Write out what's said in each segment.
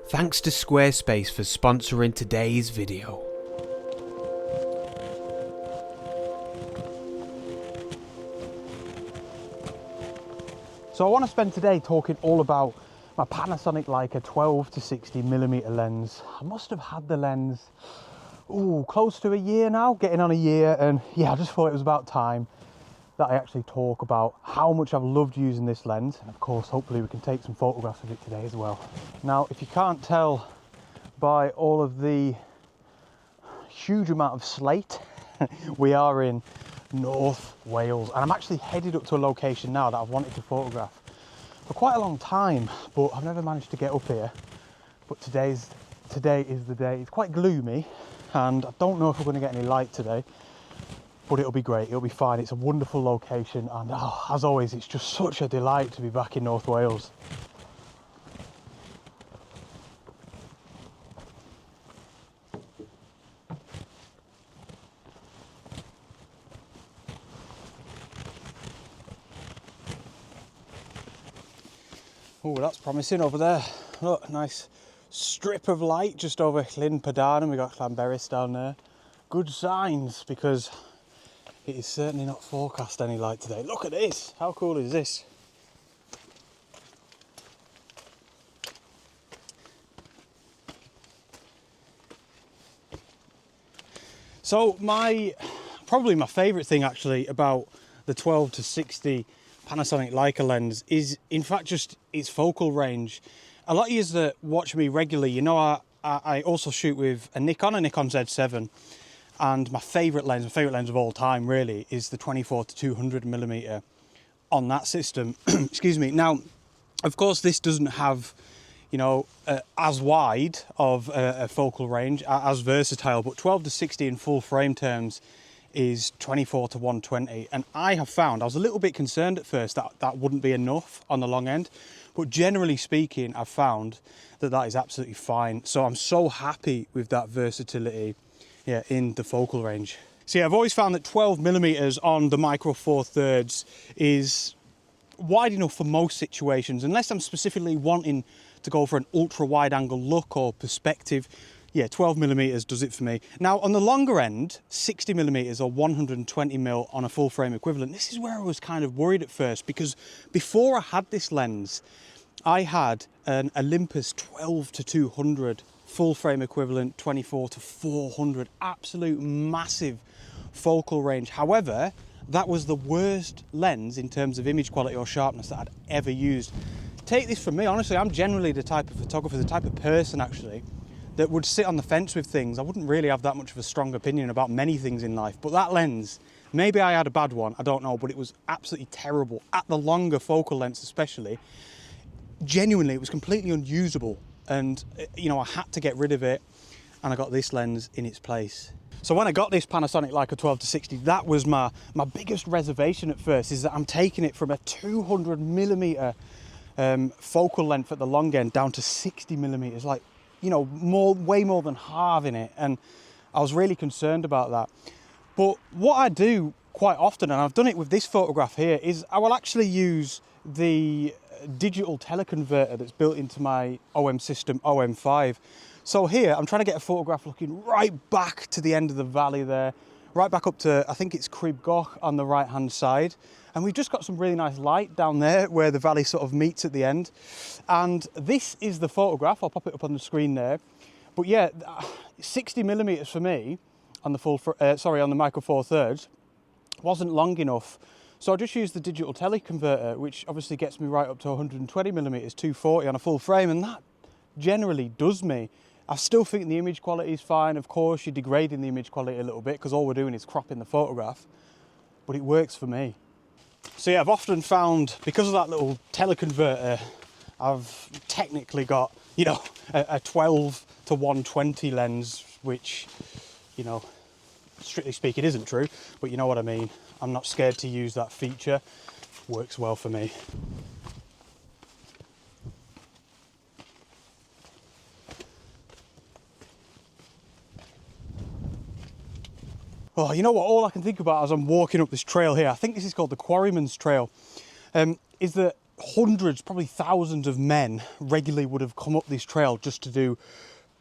Thanks to Squarespace for sponsoring today's video. So I want to spend today talking all about my Panasonic Leica 12-60mm lens. I must have had the lens, close to a year now, getting on a year, and yeah, I just thought it was about time that I actually talk about how much I've loved using this lens, and of course hopefully we can take some photographs of it today as well. Now, if you can't tell by all of the huge amount of slate, we are in North Wales, and I'm actually headed up to a location now that I've wanted to photograph for quite a long time, but I've never managed to get up here. But today is the day. It's quite gloomy and I don't know if we're going to get any light today, but it'll be great, it'll be fine. It's a wonderful location, and as always, it's just such a delight to be back in North Wales. Oh, that's promising over there. Look, nice strip of light just over Llyn Padarn, and we got Llanberis down there. Good signs, because it is certainly not forecast any light today. Look at this, how cool is this? So probably my favourite thing actually about the 12-60 Panasonic Leica lens is in fact just its focal range. A lot of you that watch me regularly, you know I also shoot with a Nikon Z7, and my favourite lens of all time really is the 24-200mm on that system. Excuse me. Now, of course, this doesn't have, you know, as wide of a focal range, as versatile, but 12-60 in full frame terms is 24-120, and I have found, I was a little bit concerned at first that that wouldn't be enough on the long end, but generally speaking I've found that that is absolutely fine. So I'm so happy with that versatility, yeah, in the focal range. So yeah, I've always found that 12mm on the micro four thirds is wide enough for most situations, unless I'm specifically wanting to go for an ultra wide angle look or perspective. Yeah, 12mm does it for me. Now on the longer end, 60mm or 120mm on a full frame equivalent, this is where I was kind of worried at first, because before I had this lens, I had an Olympus 12-200 full frame equivalent, 24-400, absolute massive focal range. However, that was the worst lens in terms of image quality or sharpness that I'd ever used. Take this from me, honestly, I'm generally the type of photographer, the type of person actually, that would sit on the fence with things. I wouldn't really have that much of a strong opinion about many things in life, but that lens, maybe I had a bad one, I don't know, but it was absolutely terrible. At the longer focal lengths especially, genuinely, it was completely unusable, and you know, I had to get rid of it, and I got this lens in its place. So when I got this Panasonic Leica 12-60, that was my biggest reservation at first, is that I'm taking it from a 200mm focal length at the long end down to 60mm, like, you know, way more than halving it, and I was really concerned about that. But what I do quite often, and I've done it with this photograph here, is I will actually use the digital teleconverter that's built into my OM system, OM5. So here I'm trying to get a photograph looking right back to the end of the valley there, right back up to, I think it's Crib Goch on the right hand side, and we've just got some really nice light down there where the valley sort of meets at the end. And this is the photograph, I'll pop it up on the screen there. But yeah, 60mm for me on the on the micro four thirds wasn't long enough, so I just used the digital teleconverter, which obviously gets me right up to 120mm, 240 on a full frame, and that generally does me. I still think the image quality is fine. Of course, you're degrading the image quality a little bit because all we're doing is cropping the photograph, but it works for me. So yeah, I've often found, because of that little teleconverter, I've technically got, you know, a 12-120 lens, which, you know, strictly speaking isn't true, but you know what I mean. I'm not scared to use that feature. Works well for me. Oh, you know what, all I can think about as I'm walking up this trail here, I think this is called the Quarryman's Trail, is that hundreds, probably thousands of men regularly would have come up this trail just to do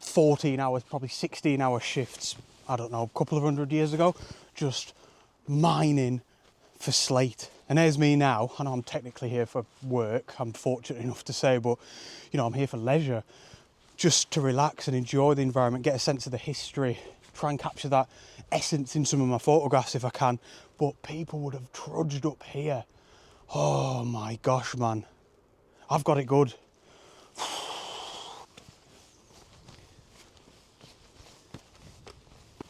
14 hours, probably 16-hour shifts, I don't know, a couple of 100 years ago, just mining for slate. And there's me now. I know I'm technically here for work, I'm fortunate enough to say, but you know, I'm here for leisure, just to relax and enjoy the environment, get a sense of the history, try and capture that essence in some of my photographs if I can. But people would have trudged up here. Oh my gosh, man. I've got it good.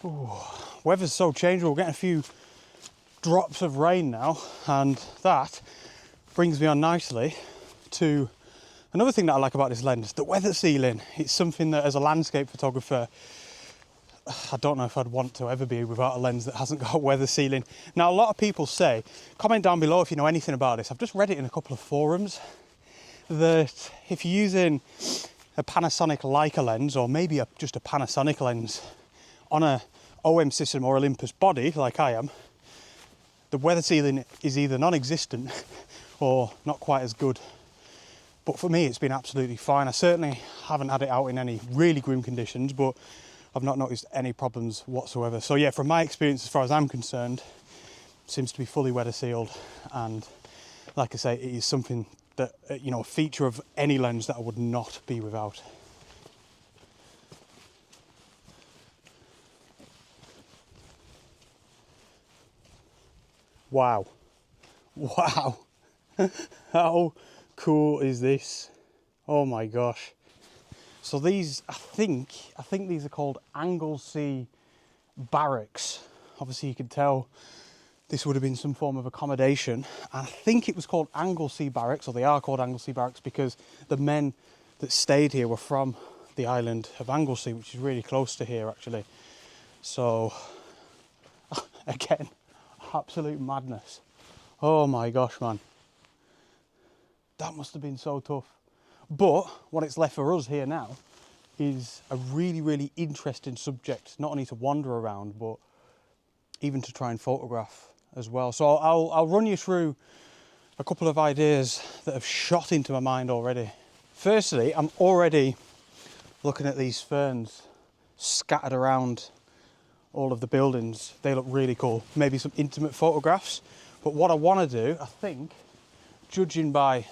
Ooh, weather's so changeable. We're getting a few drops of rain now, and that brings me on nicely to another thing that I like about this lens, the weather sealing. It's something that as a landscape photographer, I don't know if I'd want to ever be without a lens that hasn't got weather sealing. Now, a lot of people say, comment down below if you know anything about this. I've just read it in a couple of forums that if you're using a Panasonic Leica lens, or maybe just a Panasonic lens on a OM system or Olympus body, like I am, the weather sealing is either non-existent or not quite as good. But for me, it's been absolutely fine. I certainly haven't had it out in any really grim conditions, but I've not noticed any problems whatsoever. So yeah, from my experience, as far as I'm concerned, it seems to be fully weather sealed. And like I say, it is something that, you know, a feature of any lens that I would not be without. Wow. Wow. How cool is this? Oh my gosh. So these, I think these are called Anglesey barracks. Obviously you can tell this would have been some form of accommodation. I think it was called Anglesey barracks, or they are called Anglesey barracks, because the men that stayed here were from the island of Anglesey, which is really close to here actually. So again, absolute madness. Oh my gosh, man. That must have been so tough. But what it's left for us here now is a really, really interesting subject, not only to wander around, but even to try and photograph as well. So I'll run you through a couple of ideas that have shot into my mind already. Firstly, I'm already looking at these ferns scattered around all of the buildings. They look really cool. Maybe some intimate photographs. But what I want to do, I think, judging by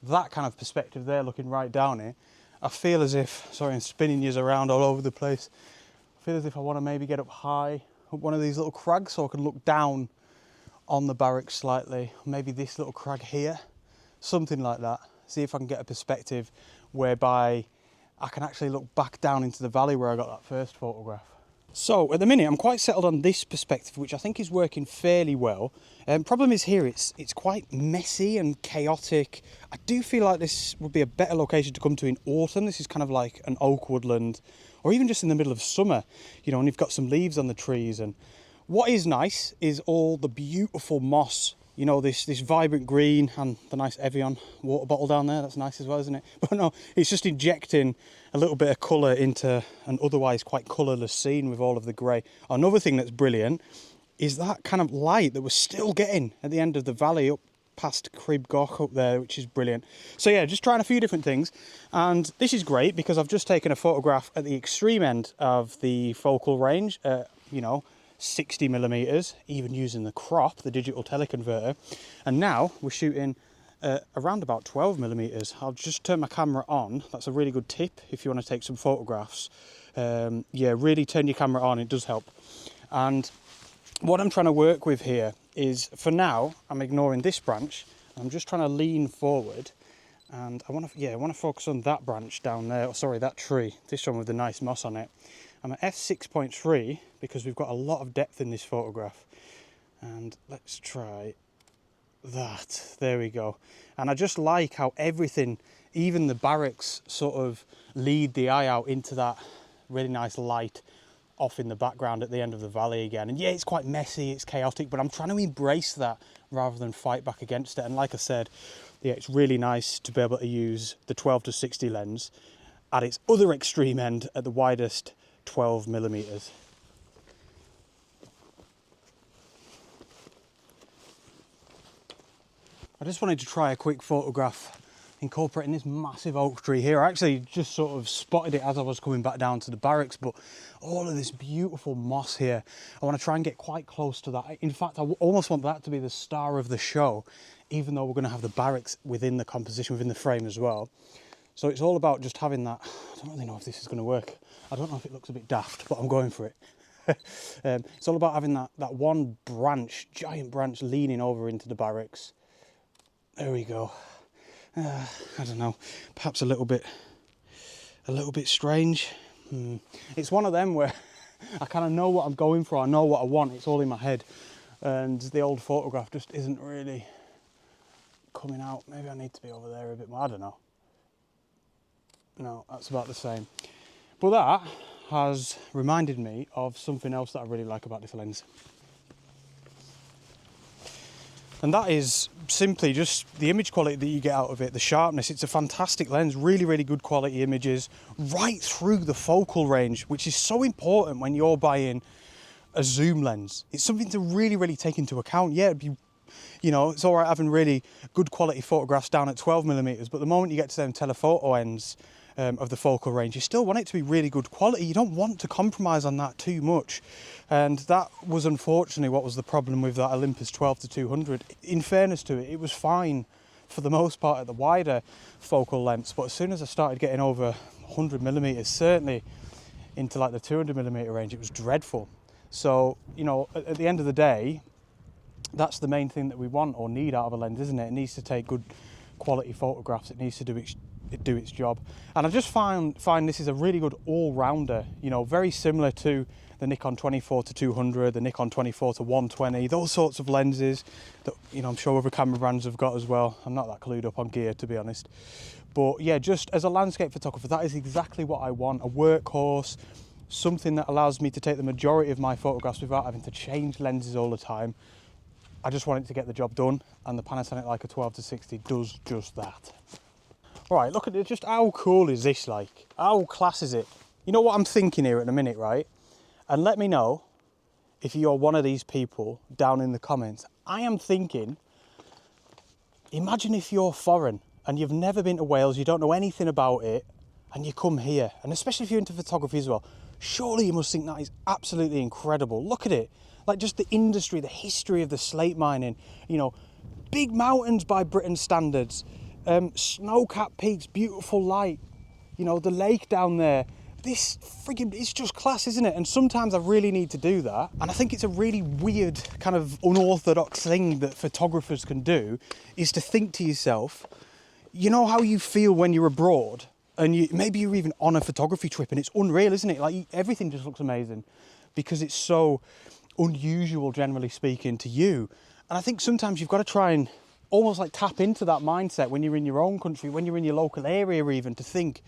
that kind of perspective there, looking right down it, I feel as if, sorry, I'm spinning you around all over the place. I feel as if I want to maybe get up high, up one of these little crags, so I can look down on the barracks slightly. Maybe this little crag here, something like that. See if I can get a perspective whereby I can actually look back down into the valley where I got that first photograph. So at the minute I'm quite settled on this perspective, which I think is working fairly well. Problem is here, it's quite messy and chaotic. I do feel like this would be a better location to come to in autumn. This is kind of like an oak woodland, or even just in the middle of summer, you know, and you've got some leaves on the trees. And what is nice is all the beautiful moss, you know, this vibrant green, and the nice Evian water bottle down there. That's nice as well, isn't it? But no, it's just injecting a little bit of colour into an otherwise quite colourless scene with all of the grey. Another thing that's brilliant is that kind of light that we're still getting at the end of the valley up past Crib Goch up there, which is brilliant. So yeah, just trying a few different things. And this is great because I've just taken a photograph at the extreme end of the focal range, you know, 60mm, even using the crop, the digital teleconverter. And now we're shooting around about 12mm. I'll just turn my camera on. That's a really good tip if you want to take some photographs. Yeah, really turn your camera on, it does help. And what I'm trying to work with here is, for now, I'm ignoring this branch. I'm just trying to lean forward, and I want to focus on that branch down there. Oh, sorry, that tree. This one with the nice moss on it. I'm at f6.3 because we've got a lot of depth in this photograph. And let's try that. There we go. And I just like how everything, even the barracks, sort of lead the eye out into that really nice light off in the background at the end of the valley again. And yeah, it's quite messy, it's chaotic, but I'm trying to embrace that rather than fight back against it. And like I said, yeah, it's really nice to be able to use the 12-60 lens at its other extreme end at the widest 12mm. I just wanted to try a quick photograph incorporating this massive oak tree here. I actually just sort of spotted it as I was coming back down to the barracks, but all of this beautiful moss here, I want to try and get quite close to that. In fact, I almost want that to be the star of the show, even though we're going to have the barracks within the composition, within the frame as well. So it's all about just having that. I don't really know if this is going to work. I don't know if it looks a bit daft, but I'm going for it. It's all about having that one branch, giant branch, leaning over into the barracks. There we go. I don't know, perhaps a little bit strange. It's one of them where I kind of know what I'm going for, I know what I want, it's all in my head, and the old photograph just isn't really coming out. Maybe I need to be over there a bit more, I don't know. No, that's about the same. But that has reminded me of something else that I really like about this lens. And that is simply just the image quality that you get out of it, the sharpness. It's a fantastic lens, really, really good quality images right through the focal range, which is so important when you're buying a zoom lens. It's something to really, really take into account. Yeah, it'd be, you know, it's all right having really good quality photographs down at 12mm, but the moment you get to them telephoto ends of the focal range, you still want it to be really good quality. You don't want to compromise on that too much. And that was unfortunately what was the problem with that Olympus 12-200. In fairness to it, it was fine for the most part at the wider focal lengths, but as soon as I started getting over 100mm, certainly into like the 200mm range, it was dreadful. So, you know, at the end of the day, that's the main thing that we want or need out of a lens, isn't it? It needs to take good quality photographs. It needs to do its job. And I just find this is a really good all-rounder, you know, very similar to the Nikon 24-200, the Nikon 24-120, those sorts of lenses that, you know, I'm sure other camera brands have got as well. I'm not that clued up on gear, to be honest. But yeah, just as a landscape photographer, that is exactly what I want, a workhorse, something that allows me to take the majority of my photographs without having to change lenses all the time. I just want it to get the job done, and the Panasonic Leica 12-60 does just that. All right, look at it, just how cool is this, like? How class is it? You know what I'm thinking here in a minute, right? And let me know if you're one of these people down in the comments. I am thinking, imagine if you're foreign and you've never been to Wales, you don't know anything about it, and you come here, and especially if you're into photography as well, surely you must think that is absolutely incredible. Look at it, like just the industry, the history of the slate mining, you know, big mountains by Britain's standards, snow-capped peaks, beautiful light, you know, the lake down there. This friggin', it's just class, isn't it? And sometimes I really need to do that. And I think it's a really weird, kind of unorthodox thing that photographers can do, is to think to yourself, you know how you feel when you're abroad and maybe you're even on a photography trip and it's unreal, isn't it? Like everything just looks amazing because it's so unusual, generally speaking, to you. And I think sometimes you've got to try and almost like tap into that mindset when you're in your own country, when you're in your local area even, to think,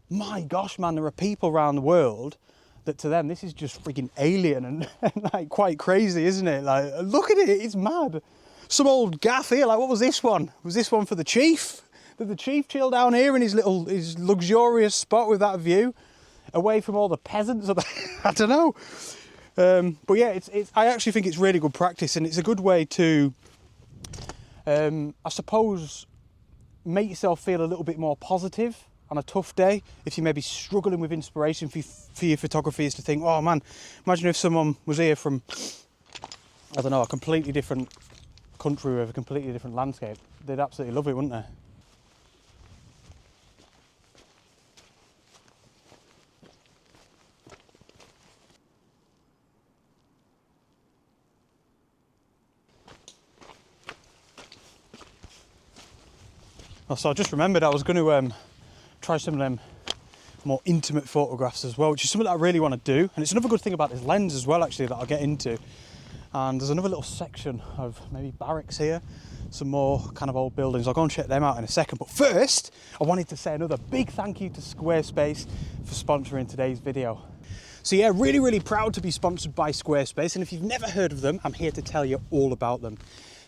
my gosh, man, there are people around the world that to them this is just freaking alien and like quite crazy, isn't it? Like, look at it, it's mad. Some old gaff here, like what was this one? Was this one for the chief? Did the chief chill down here in his luxurious spot with that view, away from all the peasants? I don't know. But yeah, I actually think it's really good practice, and it's a good way to, I suppose, make yourself feel a little bit more positive on a tough day. If you may be struggling with inspiration for your photography, is to think, oh man, imagine if someone was here from, I don't know, a completely different country with a completely different landscape. They'd absolutely love it, wouldn't they? So I just remembered I was going to try some of them more intimate photographs as well, which is something that I really want to do. And it's another good thing about this lens as well, actually, that I'll get into. And there's another little section of maybe barracks here, some more kind of old buildings. I'll go and check them out in a second. But first, I wanted to say another big thank you to Squarespace for sponsoring today's video. So yeah, really, really proud to be sponsored by Squarespace. And if you've never heard of them, I'm here to tell you all about them.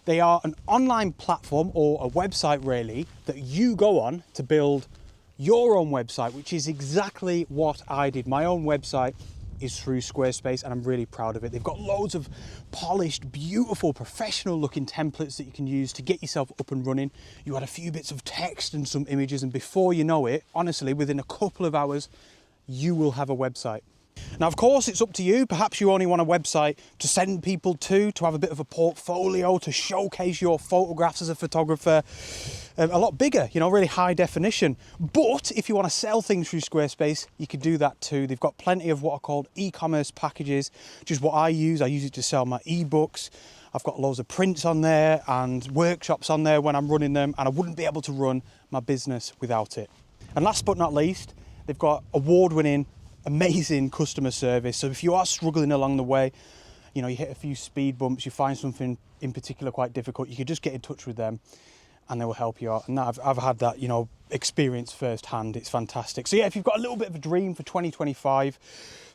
They are an online platform, or a website really, that you go on to build your own website, which is exactly what I did. My own website is through Squarespace, and I'm really proud of it. They've got loads of polished, beautiful, professional looking templates that you can use to get yourself up and running. You add a few bits of text and some images, and before you know it, honestly, within a couple of hours, you will have a website. Now, of course, it's up to you. Perhaps you only want a website to send people to have a bit of a portfolio, to showcase your photographs as a photographer, a lot bigger, you know, really high definition. But if you want to sell things through Squarespace, you can do that too. They've got plenty of what are called e-commerce packages, which is what I use. I use it to sell my ebooks. I've got loads of prints on there and workshops on there when I'm running them, and I wouldn't be able to run my business without it. And last but not least, they've got award-winning, amazing customer service. So if you are struggling along the way, you know, you hit a few speed bumps, you find something in particular quite difficult, you can just get in touch with them and they will help you out. And I've had that, you know, experience firsthand. It's fantastic. So yeah, if you've got a little bit of a dream for 2025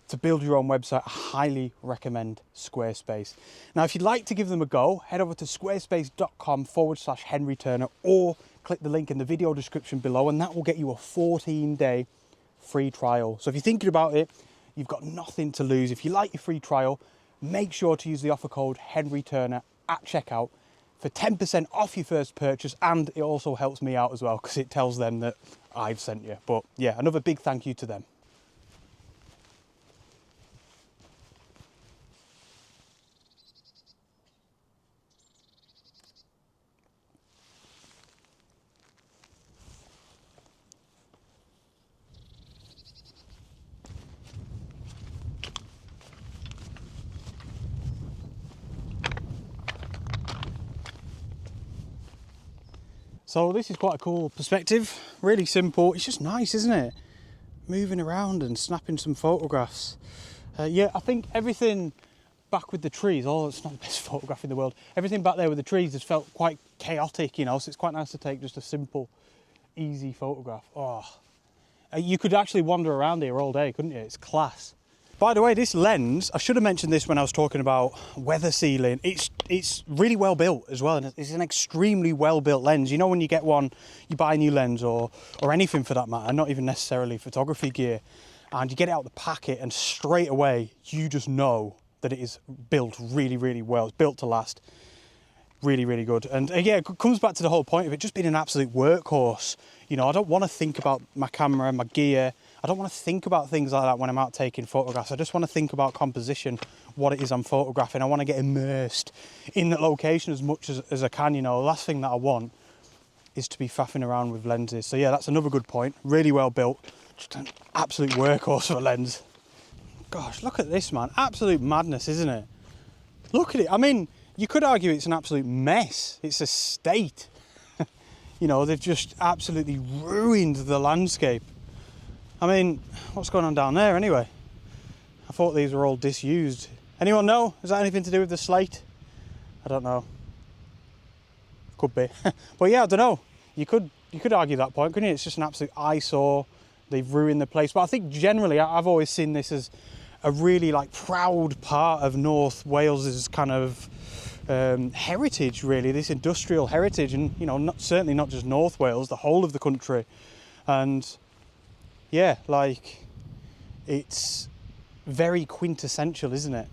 to build your own website, I highly recommend Squarespace. Now, if you'd like to give them a go, head over to squarespace.com/Henry Turner, or click the link in the video description below, and that will get you a 14-day free trial. So if you're thinking about it, you've got nothing to lose. If you like your free trial, make sure to use the offer code Henry Turner at checkout for 10% off your first purchase, and it also helps me out as well because it tells them that I've sent you. But yeah, another big thank you to them. So this is quite a cool perspective, really simple. It's just nice, isn't it? Moving around and snapping some photographs. Yeah, I think everything back with the trees, although it's not the best photograph in the world, everything back there with the trees has felt quite chaotic, you know, so it's quite nice to take just a simple, easy photograph. Oh, you could actually wander around here all day, couldn't you? It's class. By the way, this lens, I should have mentioned this when I was talking about weather sealing. It's really well built as well, and it's an extremely well built lens. You know, when you get one, you buy a new lens or anything for that matter, not even necessarily photography gear, and you get it out the packet and straight away you just know that it is built really, really well. It's built to last. Really, really good. And yeah, it comes back to the whole point of it just being an absolute workhorse. You know, I don't want to think about my camera, my gear. I don't want to think about things like that when I'm out taking photographs. I just want to think about composition, what it is I'm photographing. I want to get immersed in the location as much as I can, you know. The last thing that I want is to be faffing around with lenses. So yeah, that's another good point. Really well built. Just an absolute workhorse of a lens. Gosh, look at this, man. Absolute madness, isn't it? Look at it. I mean, you could argue it's an absolute mess. It's a state. You know, they've just absolutely ruined the landscape. I mean, what's going on down there anyway? I thought these were all disused. Anyone know? Is that anything to do with the slate? I don't know. Could be. But yeah, I don't know. You could argue that point, couldn't you? It's just an absolute eyesore. They've ruined the place. But I think generally, I've always seen this as a really like proud part of North Wales's kind of heritage, really, this industrial heritage, and you know, certainly not just North Wales, the whole of the country. And yeah, like, it's very quintessential, isn't it?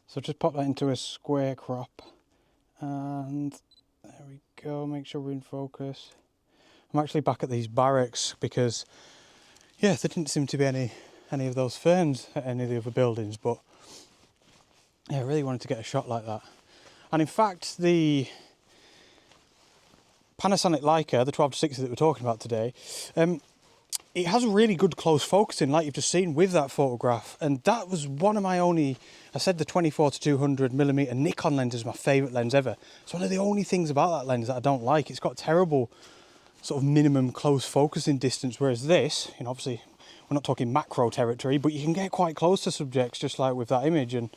So just pop that into a square crop, and there we go. Make sure we're in focus. I'm actually back at these barracks because, yeah, there didn't seem to be any of those ferns at any of the other buildings, but yeah, I really wanted to get a shot like that. And in fact, the Panasonic Leica, the 12-60 that we're talking about today, it has a really good close focusing, like you've just seen with that photograph. And that was one of my only, I said the 24-200mm Nikon lens is my favourite lens ever. It's one of the only things about that lens that I don't like. It's got terrible sort of minimum close focusing distance, whereas this, you know, obviously we're not talking macro territory, but you can get quite close to subjects just like with that image. And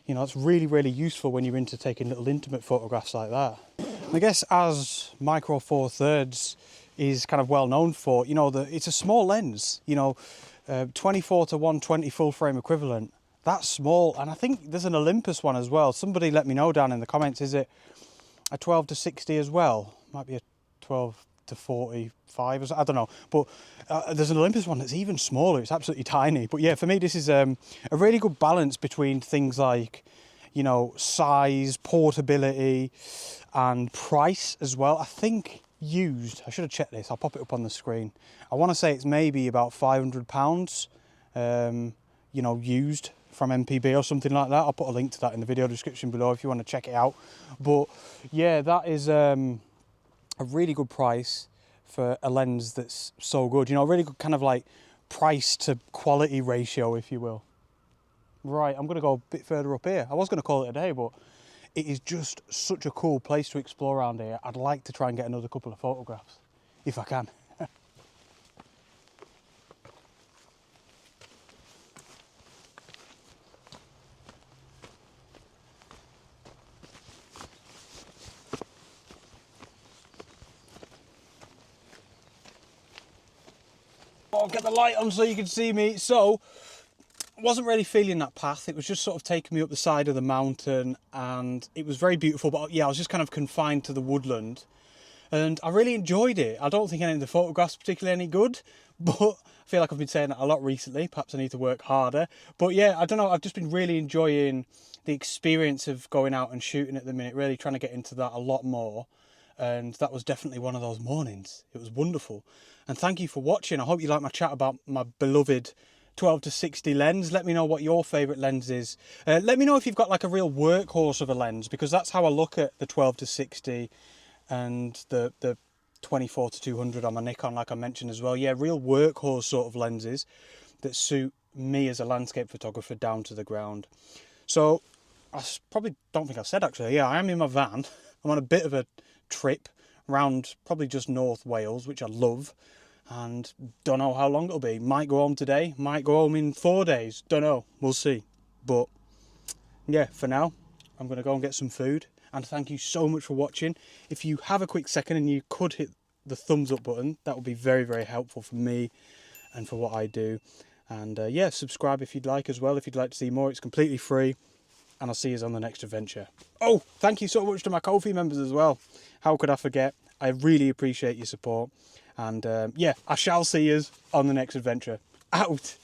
you know, it's really, really useful when you're into taking little intimate photographs like that. And I guess as Micro Four Thirds is kind of well known for, you know, it's a small lens, you know, 24-120 full frame equivalent, that small. And I think there's an Olympus one as well. Somebody let me know down in the comments, is it a 12 to 60 as well? Might be a 12 to 45 or so, I don't know. But there's an Olympus one that's even smaller. It's absolutely tiny. But yeah, for me, this is a really good balance between things like, you know, size, portability, and price as well. I think used, I should have checked this, I'll pop it up on the screen. I want to say it's maybe about £500, you know, used from MPB or something like that. I'll put a link to that in the video description below if you want to check it out. But yeah, that is a really good price for a lens that's so good. You know, a really good kind of like price to quality ratio, if you will. Right, I'm going to go a bit further up here. I was going to call it a day, but it is just such a cool place to explore around here. I'd like to try and get another couple of photographs, if I can. I'll get the light on so you can see me. So, I wasn't really feeling that path. It was just sort of taking me up the side of the mountain, and it was very beautiful. But yeah, I was just kind of confined to the woodland, and I really enjoyed it. I don't think any of the photographs particularly any good, but I feel like I've been saying that a lot recently. Perhaps I need to work harder. But yeah, I don't know. I've just been really enjoying the experience of going out and shooting at the minute. Really trying to get into that a lot more. And that was definitely one of those mornings. It was wonderful. And thank you for watching. I hope you like my chat about my beloved 12 to 60 lens. Let me know what your favourite lens is. Let me know if you've got like a real workhorse of a lens, because that's how I look at the 12 to 60 and the 24 to 200 on my Nikon, like I mentioned as well. Yeah, real workhorse sort of lenses that suit me as a landscape photographer down to the ground. So I probably don't think I've said actually, yeah, I am in my van. I'm on a bit of a trip around probably just North Wales, which I love, and don't know how long it'll be. Might go home today, might go home in 4 days, don't know, we'll see. But yeah, for now I'm going to go and get some food, and thank you so much for watching. If you have a quick second and you could hit the thumbs up button, that would be very, very helpful for me and for what I do. And yeah, subscribe if you'd like as well, if you'd like to see more. It's completely free. And I'll see you on the next adventure. Oh, thank you so much to my Ko-fi members as well. How could I forget? I really appreciate your support. And yeah, I shall see you on the next adventure. Out.